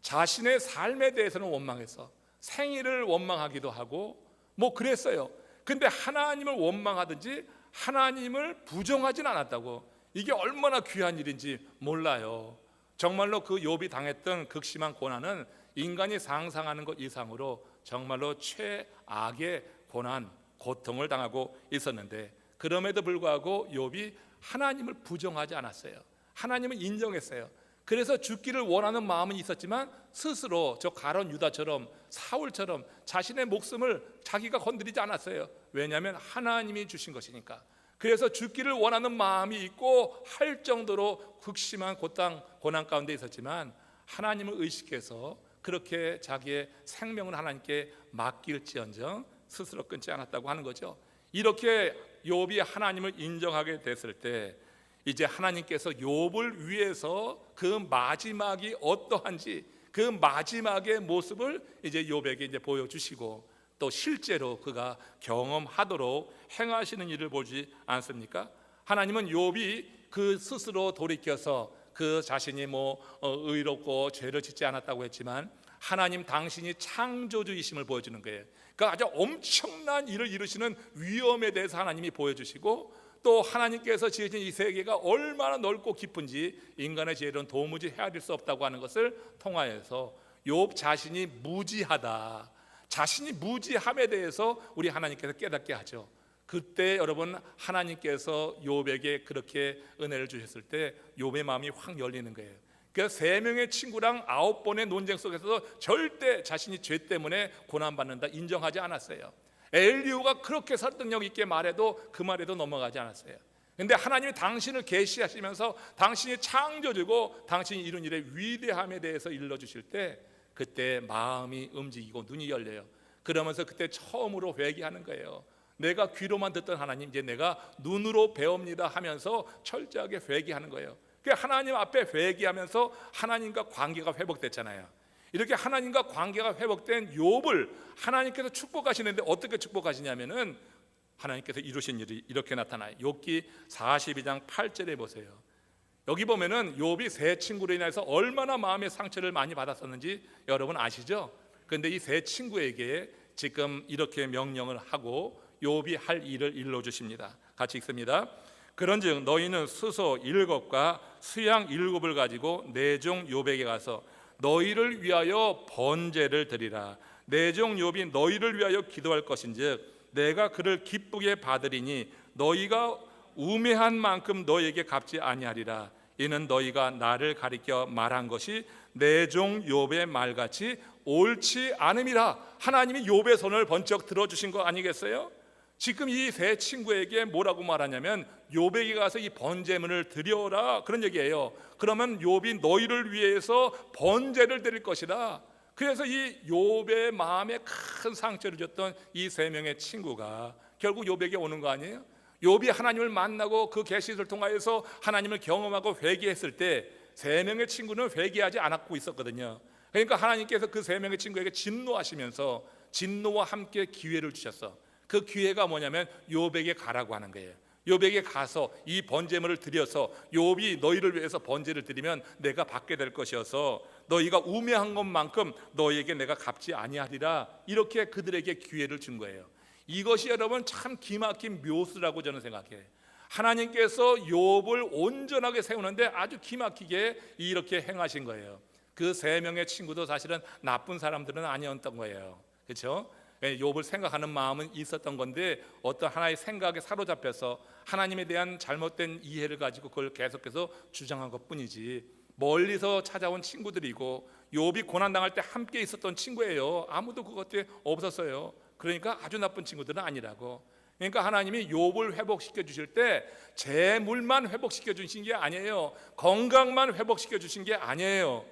자신의 삶에 대해서는 원망했어. 생일을 원망하기도 하고 뭐 그랬어요. 근데 하나님을 원망하든지 하나님을 부정하진 않았다고. 이게 얼마나 귀한 일인지 몰라요. 정말로 그 욥이 당했던 극심한 고난은 인간이 상상하는 것 이상으로 정말로 최악의 고난, 고통을 당하고 있었는데, 그럼에도 불구하고 욥이 하나님을 부정하지 않았어요. 하나님을 인정했어요. 그래서 죽기를 원하는 마음은 있었지만 스스로 저 가룟 유다처럼, 사울처럼 자신의 목숨을 자기가 건드리지 않았어요. 왜냐하면 하나님이 주신 것이니까. 그래서 죽기를 원하는 마음이 있고 할 정도로 극심한 고난 가운데 있었지만 하나님을 의식해서 그렇게 자기의 생명을 하나님께 맡길지언정 스스로 끊지 않았다고 하는 거죠. 이렇게 욥이 하나님을 인정하게 됐을 때 이제 하나님께서 욥을 위해서 그 마지막이 어떠한지, 그 마지막의 모습을 이제 욥에게 이제 보여주시고 또 실제로 그가 경험하도록 행하시는 일을 보지 않습니까? 하나님은 욥이 그 스스로 돌이켜서 그 자신이 의롭고 죄를 짓지 않았다고 했지만 하나님 당신이 창조주이심을 보여주는 거예요. 그러니까 아주 엄청난 일을 이루시는 위엄에 대해서 하나님이 보여주시고, 또 하나님께서 지으신 이 세계가 얼마나 넓고 깊은지 인간의 지혜로는 도무지 헤아릴 수 없다고 하는 것을 통하여서 욥 자신이 무지하다, 자신이 무지함에 대해서 우리 하나님께서 깨닫게 하죠. 그때 여러분 하나님께서 욥에게 그렇게 은혜를 주셨을 때 욥의 마음이 확 열리는 거예요. 그래서 3명의 친구랑 9번의 논쟁 속에서도 절대 자신이 죄 때문에 고난받는다 인정하지 않았어요. 엘리후가 그렇게 설득력 있게 말해도 그 말에도 넘어가지 않았어요. 근데 하나님이 당신을 계시하시면서 당신이 창조주고 당신이 이룬 일의 위대함에 대해서 일러주실 때 그때 마음이 움직이고 눈이 열려요. 그러면서 그때 처음으로 회개하는 거예요. 내가 귀로만 듣던 하나님 이제 내가 눈으로 배웁니다 하면서 철저하게 회개하는 거예요. 하나님 앞에 회개하면서 하나님과 관계가 회복됐잖아요. 이렇게 하나님과 관계가 회복된 욥을 하나님께서 축복하시는데 어떻게 축복하시냐면은 하나님께서 이루신 일이 이렇게 나타나요. 욥기 42장 8절에 보세요. 여기 보면은 욥이 세 친구로 인해서 얼마나 마음의 상처를 많이 받았었는지 여러분 아시죠? 그런데 이 세 친구에게 지금 이렇게 명령을 하고 욥이 할 일을 일러 주십니다. 같이 읽습니다. 그런즉 너희는 수소 7과 수양 7을 가지고 내 종 욥에게 가서 너희를 위하여 번제를 드리라. 내 종 욥이 너희를 위하여 기도할 것인즉 내가 그를 기쁘게 받으리니 너희가 우매한 만큼 너희에게 갚지 아니하리라. 이는 너희가 나를 가리켜 말한 것이 내 종 욥의 말같이 옳지 않음이라. 하나님이 욥의 손을 번쩍 들어주신 거 아니겠어요? 지금 이 세 친구에게 뭐라고 말하냐면 욥에게 가서 이 번제물을 드려라 그런 얘기예요. 그러면 욥이 너희를 위해서 번제를 드릴 것이다. 그래서 이 욥의 마음에 큰 상처를 줬던 이 3명의 친구가 결국 욥에게 오는 거 아니에요? 욥이 하나님을 만나고 그 계시를 통하여서 하나님을 경험하고 회개했을 때 3명의 친구는 회개하지 않았고 있었거든요. 그러니까 하나님께서 그 3명의 친구에게 진노하시면서 진노와 함께 기회를 주셨어. 그 기회가 뭐냐면 욥에게 가라고 하는 거예요. 욥에게 가서 이 번제물을 드려서 욥이 너희를 위해서 번제를 드리면 내가 받게 될 것이어서 너희가 우매한 것만큼 너희에게 내가 갚지 아니하리라. 이렇게 그들에게 기회를 준 거예요. 이것이 여러분 참 기막힌 묘수라고 저는 생각해요. 하나님께서 욥을 온전하게 세우는데 아주 기막히게 이렇게 행하신 거예요. 그 3명의 친구도 사실은 나쁜 사람들은 아니었던 거예요. 그렇죠? 욥을 생각하는 마음은 있었던 건데 어떤 하나의 생각에 사로잡혀서 하나님에 대한 잘못된 이해를 가지고 그걸 계속해서 주장한 것뿐이지 멀리서 찾아온 친구들이고 욥이 고난당할 때 함께 있었던 친구예요. 아무도 그것에 없었어요. 그러니까 아주 나쁜 친구들은 아니라고. 그러니까 하나님이 욥을 회복시켜 주실 때 재물만 회복시켜 주신 게 아니에요. 건강만 회복시켜 주신 게 아니에요.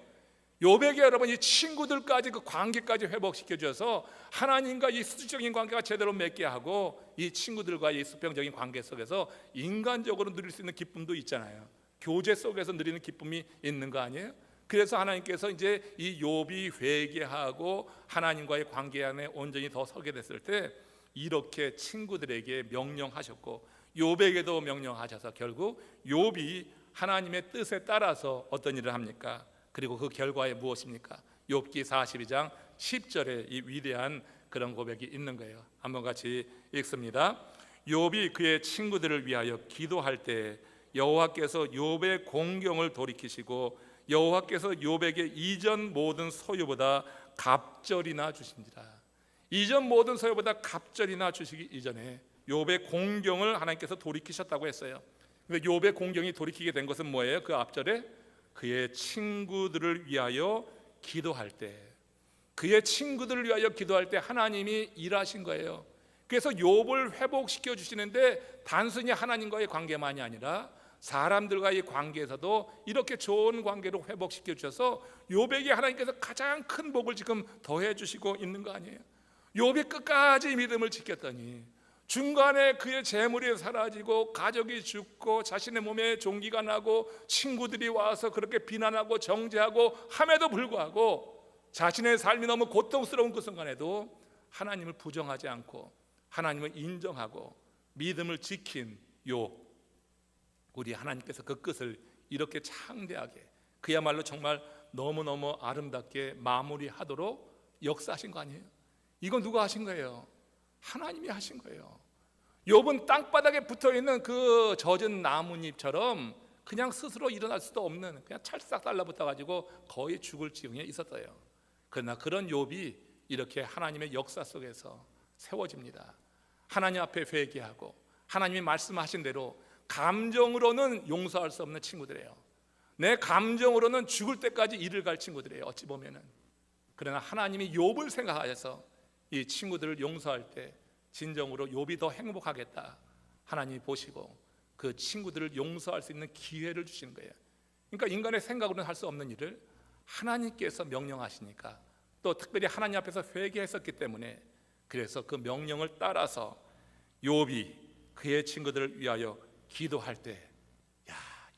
욥에게 여러분 이 친구들까지 그 관계까지 회복시켜 줘서 하나님과 이 수직적인 관계가 제대로 맺게 하고 이 친구들과의 수평적인 관계 속에서 인간적으로 누릴 수 있는 기쁨도 있잖아요. 교제 속에서 누리는 기쁨이 있는 거 아니에요? 그래서 하나님께서 이제 이 욥이 회개하고 하나님과의 관계 안에 온전히 더 서게 됐을 때 이렇게 친구들에게 명령하셨고 욥에게도 명령하셔서 결국 욥이 하나님의 뜻에 따라서 어떤 일을 합니까? 그리고 그 결과에 무엇입니까? 욥기 42장 10절에 이 위대한 그런 고백이 있는 거예요. 한번 같이 읽습니다. 욥이 그의 친구들을 위하여 기도할 때 여호와께서 욥의 공경을 돌이키시고 여호와께서 욥에게 이전 모든 소유보다 갑절이나 주신지라. 이전 모든 소유보다 갑절이나 주시기 이전에 욥의 공경을 하나님께서 돌이키셨다고 했어요. 근데 욥의 공경이 돌이키게 된 것은 뭐예요? 그 앞절에 그의 친구들을 위하여 기도할 때, 그의 친구들을 위하여 기도할 때 하나님이 일하신 거예요. 그래서 욥을 회복시켜 주시는데 단순히 하나님과의 관계만이 아니라 사람들과의 관계에서도 이렇게 좋은 관계로 회복시켜 주셔서 욥에게 하나님께서 가장 큰 복을 지금 더해 주시고 있는 거 아니에요? 욥이 끝까지 믿음을 지켰더니 중간에 그의 재물이 사라지고 가족이 죽고 자신의 몸에 종기가 나고 친구들이 와서 그렇게 비난하고 정죄하고 함에도 불구하고 자신의 삶이 너무 고통스러운 그 순간에도 하나님을 부정하지 않고 하나님을 인정하고 믿음을 지킨 욥, 우리 하나님께서 그 끝을 이렇게 창대하게 그야말로 정말 너무너무 아름답게 마무리하도록 역사하신 거 아니에요? 이건 누가 하신 거예요? 하나님이 하신 거예요. 욥은 땅바닥에 붙어있는 그 젖은 나뭇잎처럼 그냥 스스로 일어날 수도 없는 그냥 찰싹 달라붙어가지고 거의 죽을 지경에 있었어요. 그러나 그런 욥이 이렇게 하나님의 역사 속에서 세워집니다. 하나님 앞에 회개하고 하나님이 말씀하신 대로 감정으로는 용서할 수 없는 친구들이에요. 내 감정으로는 죽을 때까지 이를 갈 친구들이에요. 어찌 보면은. 그러나 하나님이 욥을 생각하셔서 이 친구들을 용서할 때 진정으로 욥이 더 행복하겠다 하나님이 보시고 그 친구들을 용서할 수 있는 기회를 주시는 거예요. 그러니까 인간의 생각으로는 할 수 없는 일을 하나님께서 명령하시니까 또 특별히 하나님 앞에서 회개했었기 때문에 그래서 그 명령을 따라서 욥이 그의 친구들을 위하여 기도할 때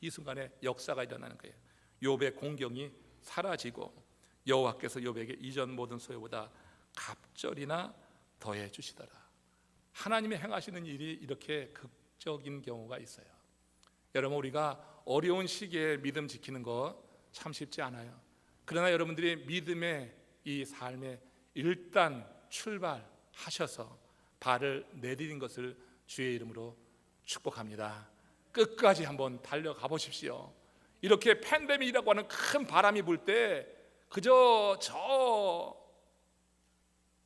이 순간에 역사가 일어나는 거예요. 욥의 공경이 사라지고 여호와께서 욥에게 이전 모든 소유보다 갑절이나 더해 주시더라. 하나님이 행하시는 일이 이렇게 극적인 경우가 있어요. 여러분 우리가 어려운 시기에 믿음 지키는 거 참 쉽지 않아요. 그러나 여러분들이 믿음의 이 삶에 일단 출발하셔서 발을 내디딘 것을 주의 이름으로 축복합니다. 끝까지 한번 달려가 보십시오. 이렇게 팬데믹이라고 하는 큰 바람이 불 때 그저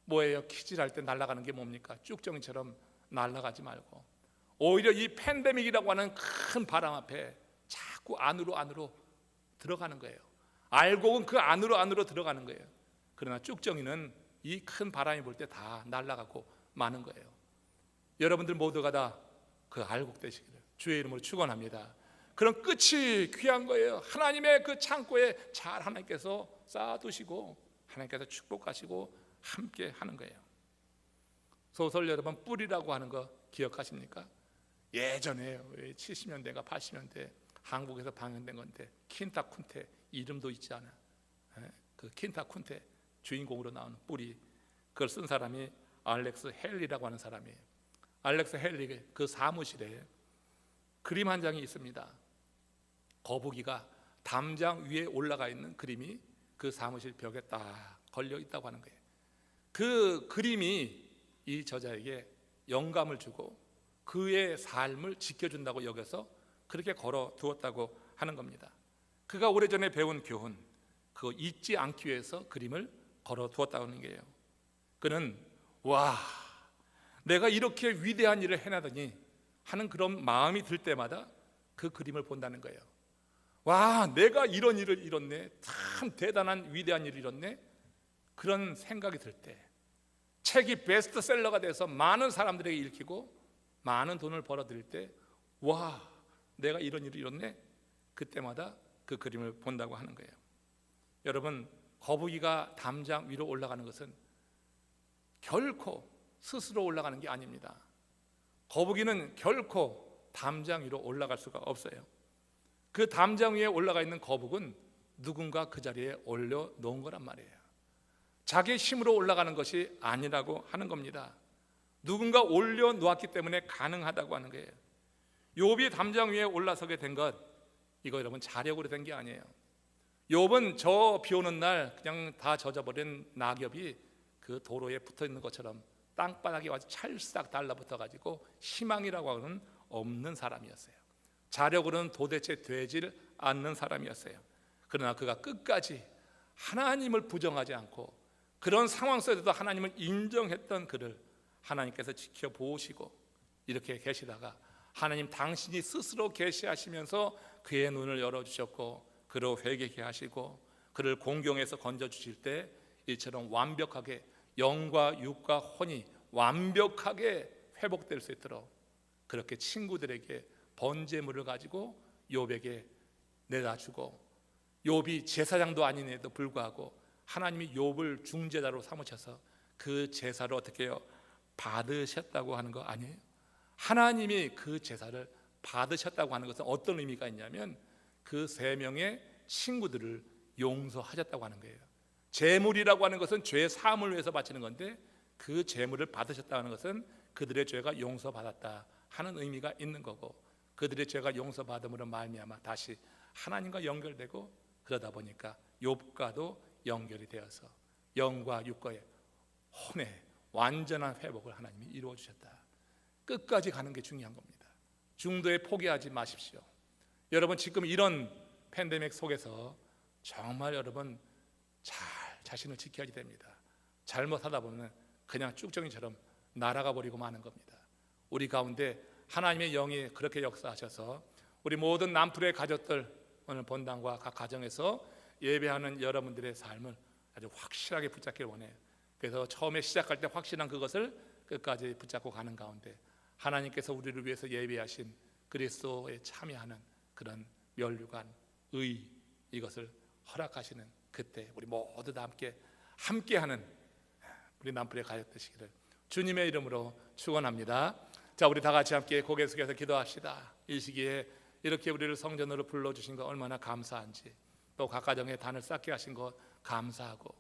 뭐예요? 키질할 때 날아가는 게 뭡니까? 쭉정이처럼 날아가지 말고 오히려 이 팬데믹이라고 하는 큰 바람 앞에 자꾸 안으로 들어가는 거예요. 알곡은 그 안으로 들어가는 거예요. 그러나 쭉정이는 이 큰 바람이 불 때 다 날아가고 마는 거예요. 여러분들 모두가 다 그 알곡 되시기를 주의 이름으로 축원합니다. 그런 끝이 귀한 거예요. 하나님의 그 창고에 잘 하나님께서 쌓아두시고 하나님께서 축복하시고 함께 하는 거예요. 소설 여러분 뿌리라고 하는 거 기억하십니까? 예전에 70년대가 80년대 한국에서 방영된 건데 킨타쿤테 이름도 있지 않아. 그 킨타쿤테 주인공으로 나오는 뿌리, 그걸 쓴 사람이 알렉스 헬리라고 하는 사람이에요. 알렉스 헬리 그 사무실에 그림 한 장이 있습니다. 거북이가 담장 위에 올라가 있는 그림이 그 사무실 벽에 딱 걸려 있다고 하는 거예요. 그 그림이 이 저자에게 영감을 주고 그의 삶을 지켜준다고 여겨서 그렇게 걸어 두었다고 하는 겁니다. 그가 오래전에 배운 교훈, 그거 잊지 않기 위해서 그림을 걸어 두었다는 거예요. 그는 와, 내가 이렇게 위대한 일을 해나더니 하는 그런 마음이 들 때마다 그 그림을 본다는 거예요. 와, 내가 이런 일을 이뤘네, 참 대단한 위대한 일을 이뤘네, 그런 생각이 들 때, 책이 베스트셀러가 돼서 많은 사람들에게 읽히고 많은 돈을 벌어들일 때, 와, 내가 이런 일을 이뤘네, 그때마다 그 그림을 본다고 하는 거예요. 여러분, 거북이가 담장 위로 올라가는 것은 결코 스스로 올라가는 게 아닙니다. 거북이는 결코 담장 위로 올라갈 수가 없어요. 그 담장 위에 올라가 있는 거북은 누군가 그 자리에 올려 놓은 거란 말이에요. 자기 힘으로 올라가는 것이 아니라고 하는 겁니다. 누군가 올려 놓았기 때문에 가능하다고 하는 거예요. 욥이 담장 위에 올라서게 된 것, 이거 여러분 자력으로 된 게 아니에요. 욥은 저 비 오는 날 그냥 다 젖어버린 낙엽이 그 도로에 붙어 있는 것처럼 땅바닥에 와서 찰싹 달라붙어 가지고 희망이라고 하는 없는 사람이었어요. 자력으로는 도대체 되질 않는 사람이었어요. 그러나 그가 끝까지 하나님을 부정하지 않고 그런 상황 속에서도 하나님을 인정했던 그를 하나님께서 지켜보시고 이렇게 계시다가 하나님 당신이 스스로 계시하시면서 그의 눈을 열어주셨고 그를 회개케 하시고 그를 공경에서 건져주실 때 이처럼 완벽하게 영과 육과 혼이 완벽하게 회복될 수 있도록 그렇게 친구들에게 번제물을 가지고 욥에게 내다주고 욥이 제사장도 아닌에도 불구하고 하나님이 욥을 중재자로 삼으셔서 그 제사를 어떻게 해요? 받으셨다고 하는 거 아니에요? 하나님이 그 제사를 받으셨다고 하는 것은 어떤 의미가 있냐면 그 세 명의 친구들을 용서하셨다고 하는 거예요. 제물이라고 하는 것은 죄 사함을 위해서 바치는 건데 그 제물을 받으셨다는 것은 그들의 죄가 용서받았다 하는 의미가 있는 거고 그들의 죄가 용서받음으로 말미암아 다시 하나님과 연결되고 그러다 보니까 욥과도 연결이 되어서 영과 육과의 혼의 완전한 회복을 하나님이 이루어 주셨다. 끝까지 가는 게 중요한 겁니다. 중도에 포기하지 마십시오. 여러분 지금 이런 팬데믹 속에서 정말 여러분 잘 자신을 지켜야 됩니다. 잘못하다 보면 그냥 쭉정이처럼 날아가 버리고 마는 겁니다. 우리 가운데 하나님의 영이 그렇게 역사하셔서 우리 모든 남풀의 가족들 오늘 본당과 각 가정에서 예배하는 여러분들의 삶을 아주 확실하게 붙잡길 원해요. 그래서 처음에 시작할 때 확실한 그것을 끝까지 붙잡고 가는 가운데 하나님께서 우리를 위해서 예비하신 그리스도에 참여하는 그런 면류관, 의 이것을 허락하시는 그때 우리 모두 다 함께하는 우리 남풀의 가족 되시기를 주님의 이름으로 축원합니다. 자, 우리 다 같이 함께 고개 숙여서 기도합시다. 이 시기에 이렇게 우리를 성전으로 불러주신 거 얼마나 감사한지 또 각 가정에 단을 쌓게 하신 것 감사하고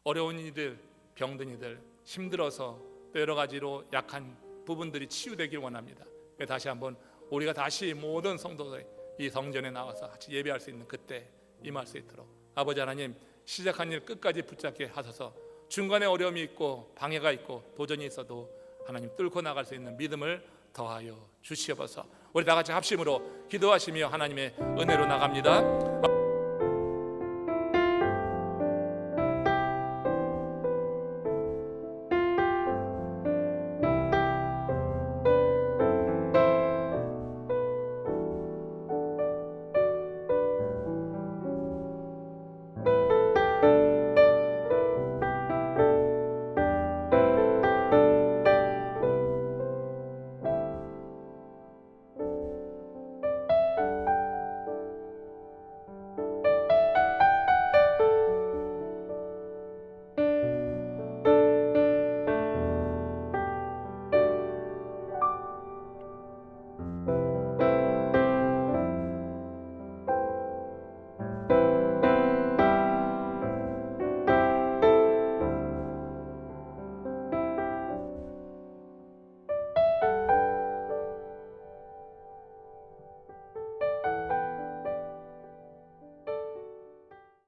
어려운 이들, 병든 이들, 힘들어서 또 여러 가지로 약한 부분들이 치유되길 원합니다. 다시 한번 우리가 다시 모든 성도들 이 성전에 나와서 같이 예배할 수 있는 그때 임할 수 있도록 아버지 하나님 시작한 일 끝까지 붙잡게 하셔서 중간에 어려움이 있고 방해가 있고 도전이 있어도 하나님 뚫고 나갈 수 있는 믿음을 더하여 주시옵소서. 우리 다 같이 합심으로 기도하시며 하나님의 은혜로 나갑니다.